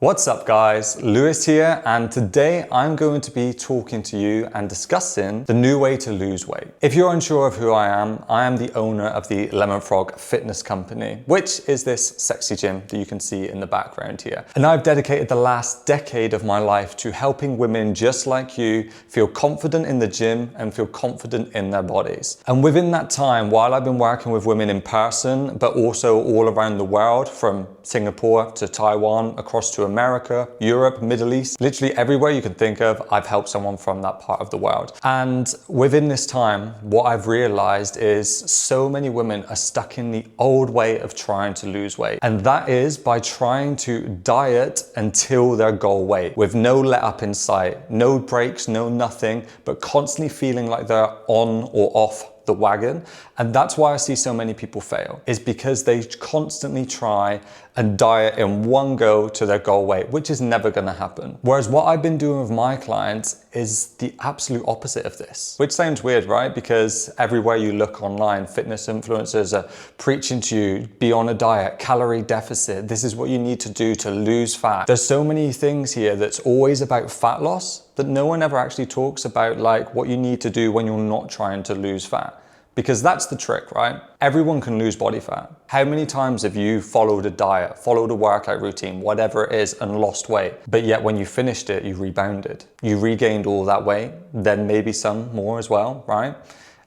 What's up guys, Lewis here, and today I'm going to be talking to you and discussing the new way to lose weight. If you're unsure of who I am the owner of the Lemon Frog Fitness Company, which is this sexy gym that you can see in the background here. And I've dedicated the last decade of my life to helping women just like you feel confident in the gym and feel confident in their bodies. And within that time, while I've been working with women in person, but also all around the world, from Singapore to Taiwan, across to America, Europe, Middle East, literally everywhere you can think of, I've helped someone from that part of the world. And within this time, what I've realized is so many women are stuck in the old way of trying to lose weight. And that is by trying to diet until their goal weight, with no let up in sight, no breaks, no nothing, but constantly feeling like they're on or off the wagon. And that's why I see so many people fail, is because they constantly try and diet in one go to their goal weight, which is never going to happen. Whereas what I've been doing with my clients is the absolute opposite of this, which sounds weird, right? Because everywhere you look online, fitness influencers are preaching to you, be on a diet, calorie deficit. This is what you need to do to lose fat. There's so many things here that's always about fat loss that no one ever actually talks about, like what you need to do when you're not trying to lose fat. Because that's the trick, right? Everyone can lose body fat. How many times have you followed a diet, followed a workout routine, whatever it is, and lost weight, but yet when you finished it, you rebounded. You regained all that weight, then maybe some more as well, right?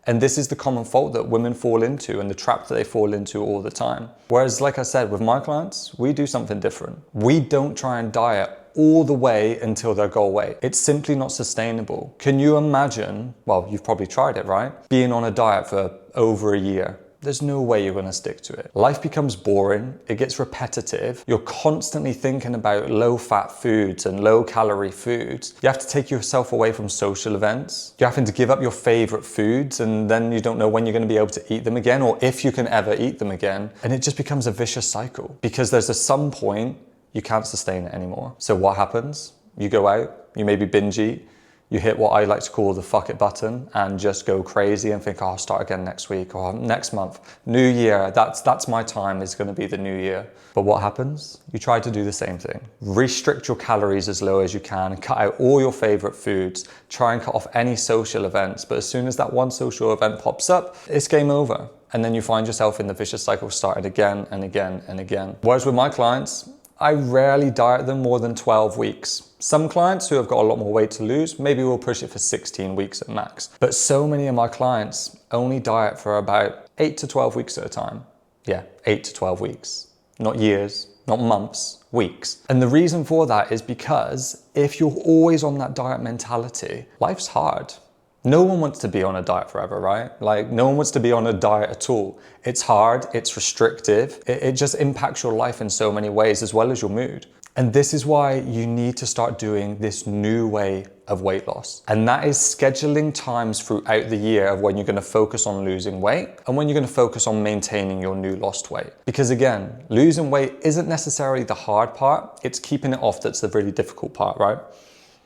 And this is the common fault that women fall into and the trap that they fall into all the time. Whereas, like I said, with my clients, we do something different. We don't try and diet all the way until their goal weight. It's simply not sustainable. Can you imagine, well, you've probably tried it, right? Being on a diet for over a year. There's no way you're gonna stick to it. Life becomes boring, it gets repetitive. You're constantly thinking about low fat foods and low calorie foods. You have to take yourself away from social events. You're having to give up your favorite foods, and then you don't know when you're gonna be able to eat them again, or if you can ever eat them again. And it just becomes a vicious cycle, because there's some point you can't sustain it anymore. So what happens? You go out, you maybe binge eat, you hit what I like to call the fuck it button and just go crazy and think, oh, I'll start again next week or next month. New year, that's my time, is gonna be the new year. But what happens? You try to do the same thing. Restrict your calories as low as you can, cut out all your favorite foods, try and cut off any social events. But as soon as that one social event pops up, it's game over. And then you find yourself in the vicious cycle started again and again and again. Whereas with my clients, I rarely diet them more than 12 weeks. Some clients who have got a lot more weight to lose, maybe we'll push it for 16 weeks at max. But so many of my clients only diet for about 8 to 12 weeks at a time. Yeah, 8 to 12 weeks. Not years, not months, weeks. And the reason for that is because if you're always on that diet mentality, life's hard. No one wants to be on a diet forever, right? Like, no one wants to be on a diet at all. It's hard, it's restrictive, it just impacts your life in so many ways, as well as your mood. And this is why you need to start doing this new way of weight loss. And that is scheduling times throughout the year of when you're gonna focus on losing weight and when you're gonna focus on maintaining your new lost weight. Because again, losing weight isn't necessarily the hard part, it's keeping it off that's the really difficult part, right?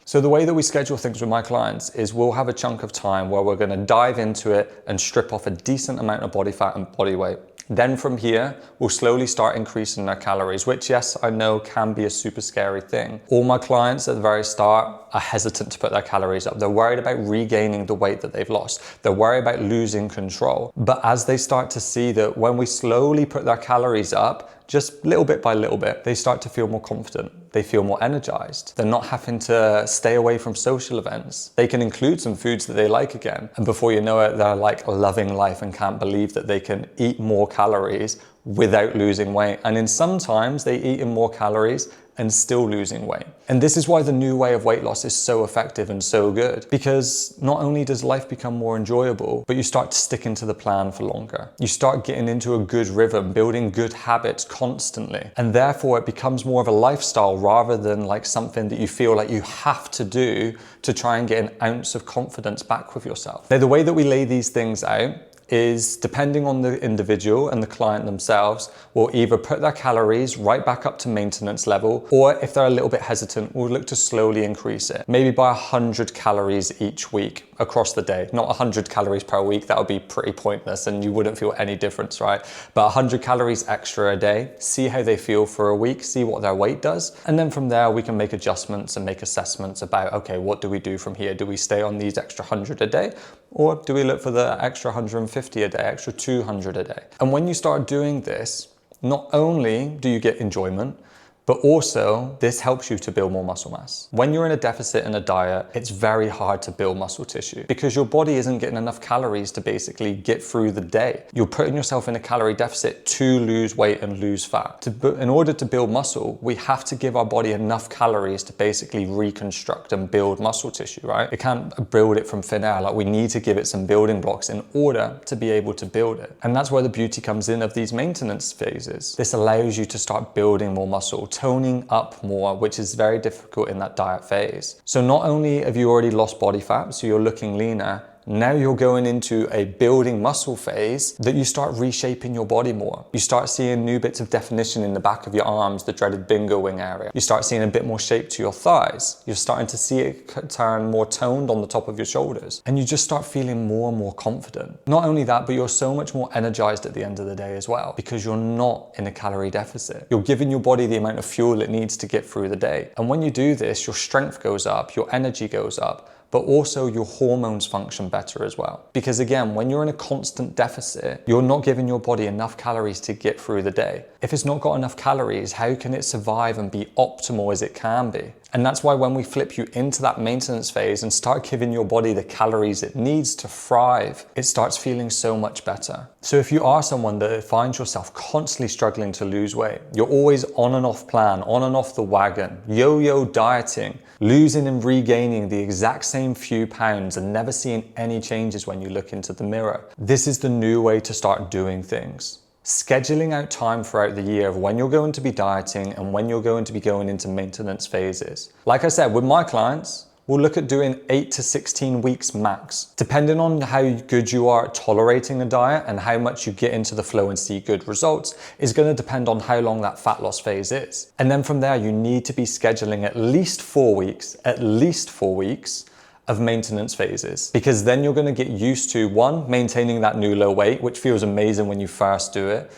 So the way that we schedule things with my clients is we'll have a chunk of time where we're gonna dive into it and strip off a decent amount of body fat and body weight. Then from here, we'll slowly start increasing their calories, which, yes, I know can be a super scary thing. All my clients at the very start are hesitant to put their calories up. They're worried about regaining the weight that they've lost. They're worried about losing control. But as they start to see that when we slowly put their calories up, just little bit by little bit, they start to feel more confident. They feel more energized. They're not having to stay away from social events. They can include some foods that they like again. And before you know it, they're like loving life and can't believe that they can eat more calories without losing weight. And in some times they eat in more calories and still losing weight. And this is why the new way of weight loss is so effective and so good, because not only does life become more enjoyable, but you start to stick into the plan for longer. You start getting into a good rhythm, building good habits constantly. And therefore it becomes more of a lifestyle rather than like something that you feel like you have to do to try and get an ounce of confidence back with yourself. Now, the way that we lay these things out is, depending on the individual and the client themselves, will either put their calories right back up to maintenance level, or if they're a little bit hesitant, we'll look to slowly increase it, maybe by 100 calories each week. across the day, not 100 calories per week. That would be pretty pointless and you wouldn't feel any difference, right? But 100 calories extra a day, see how they feel for a week, see what their weight does. And then from there, we can make adjustments and make assessments about, okay, what do we do from here? Do we stay on these extra 100 a day? Or do we look for the extra 150 a day, extra 200 a day? And when you start doing this, not only do you get enjoyment, but also this helps you to build more muscle mass. When you're in a deficit in a diet, it's very hard to build muscle tissue because your body isn't getting enough calories to basically get through the day. You're putting yourself in a calorie deficit to lose weight and lose fat. In order to build muscle, we have to give our body enough calories to basically reconstruct and build muscle tissue, right? It can't build it from thin air. Like, we need to give it some building blocks in order to be able to build it. And that's where the beauty comes in of these maintenance phases. This allows you to start building more muscle, toning up more, which is very difficult in that diet phase. So not only have you already lost body fat, so you're looking leaner, now you're going into a building muscle phase that you start reshaping your body more. You start seeing new bits of definition in the back of your arms, the dreaded bingo wing area. You start seeing a bit more shape to your thighs. You're starting to see it turn more toned on the top of your shoulders. And you just start feeling more and more confident. Not only that, but you're so much more energized at the end of the day as well, because you're not in a calorie deficit. You're giving your body the amount of fuel it needs to get through the day. And when you do this, your strength goes up, your energy goes up, but also your hormones function better as well. Because again, when you're in a constant deficit, you're not giving your body enough calories to get through the day. If it's not got enough calories, how can it survive and be optimal as it can be? And that's why when we flip you into that maintenance phase and start giving your body the calories it needs to thrive, it starts feeling so much better. So if you are someone that finds yourself constantly struggling to lose weight, you're always on and off plan, on and off the wagon, yo-yo dieting, losing and regaining the exact same few pounds and never seeing any changes when you look into the mirror, this is the new way to start doing things. Scheduling out time throughout the year of when you're going to be dieting and when you're going to be going into maintenance phases. Like I said, with my clients, we'll look at doing 8 to 16 weeks max. Depending on how good you are at tolerating a diet and how much you get into the flow and see good results is going to depend on how long that fat loss phase is. And then from there, you need to be scheduling at least 4 weeks of maintenance phases, because then you're going to get used to, one, maintaining that new low weight, which feels amazing when you first do it,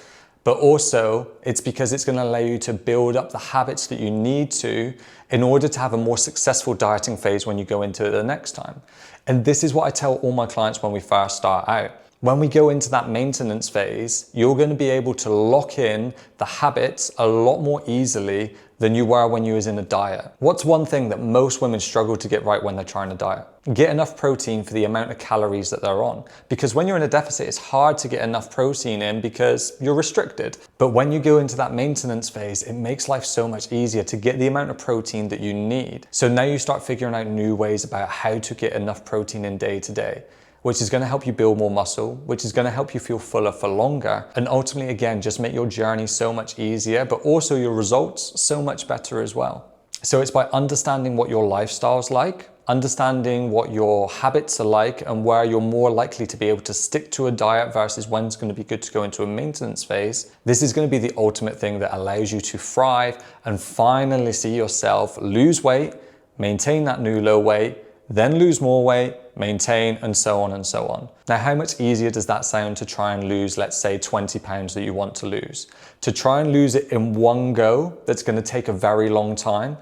but also it's because it's going to allow you to build up the habits that you need to in order to have a more successful dieting phase when you go into it the next time. And this is what I tell all my clients when we first start out. When we go into that maintenance phase, you're going to be able to lock in the habits a lot more easily than you were when you was in a diet. What's one thing that most women struggle to get right when they're trying to diet? Get enough protein for the amount of calories that they're on. Because when you're in a deficit, it's hard to get enough protein in because you're restricted. But when you go into that maintenance phase, it makes life so much easier to get the amount of protein that you need. So now you start figuring out new ways about how to get enough protein in day to day, which is going to help you build more muscle, which is going to help you feel fuller for longer, and ultimately, again, just make your journey so much easier, but also your results so much better as well. So it's by understanding what your lifestyle's like, understanding what your habits are like, and where you're more likely to be able to stick to a diet versus when it's going to be good to go into a maintenance phase. This is going to be the ultimate thing that allows you to thrive and finally see yourself lose weight, maintain that new low weight, then lose more weight, maintain, and so on and so on. Now, how much easier does that sound to try and lose, let's say, 20 pounds that you want to lose? To try and lose it in one go, that's going to take a very long time,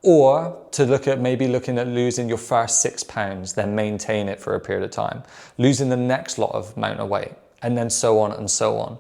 or to look at maybe looking at losing your first 6 pounds, then maintain it for a period of time, losing the next lot of amount of weight, and then so on and so on.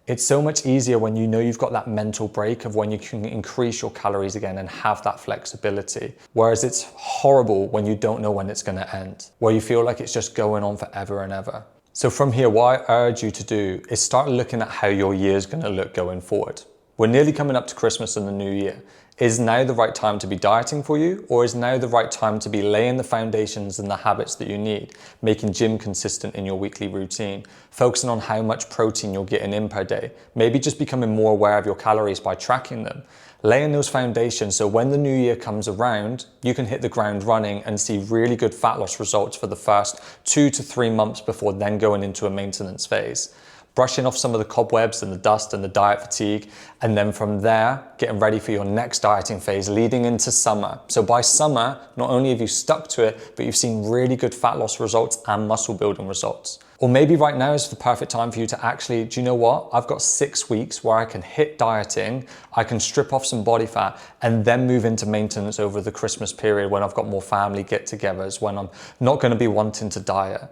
It's so much easier when you know you've got that mental break of when you can increase your calories again and have that flexibility. Whereas it's horrible when you don't know when it's going to end, where you feel like it's just going on forever and ever. So from here, what I urge you to do is start looking at how your year is going to look going forward. We're nearly coming up to Christmas and the new year. Is now the right time to be dieting for you, or is now the right time to be laying the foundations and the habits that you need, making gym consistent in your weekly routine, focusing on how much protein you're getting in per day, maybe just becoming more aware of your calories by tracking them, laying those foundations so when the new year comes around, you can hit the ground running and see really good fat loss results for the first 2 to 3 months before then going into a maintenance phase. brushing off some of the cobwebs and the dust and the diet fatigue, and then from there, getting ready for your next dieting phase leading into summer. So by summer, not only have you stuck to it, but you've seen really good fat loss results and muscle building results. Or maybe right now is the perfect time for you to actually, do you know what? I've got 6 weeks where I can hit dieting, I can strip off some body fat, and then move into maintenance over the Christmas period when I've got more family get-togethers, when I'm not going to be wanting to diet.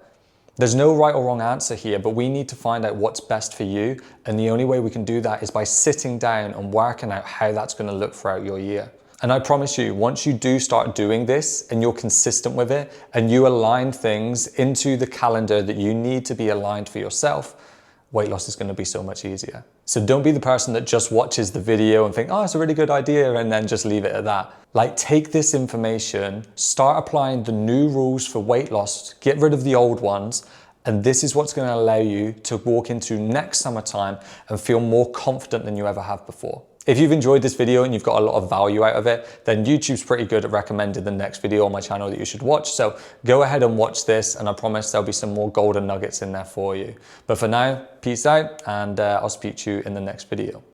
There's no right or wrong answer here, but we need to find out what's best for you. And the only way we can do that is by sitting down and working out how that's going to look throughout your year. And I promise you, once you do start doing this and you're consistent with it and you align things into the calendar that you need to be aligned for yourself, weight loss is going to be so much easier. So don't be the person that just watches the video and think, oh, it's a really good idea, and then just leave it at that. Like, take this information, start applying the new rules for weight loss, get rid of the old ones, and this is what's going to allow you to walk into next summertime and feel more confident than you ever have before. If you've enjoyed this video and you've got a lot of value out of it, then YouTube's pretty good at recommending the next video on my channel that you should watch. So go ahead and watch this, and I promise there'll be some more golden nuggets in there for you. But for now, peace out, and I'll speak to you in the next video.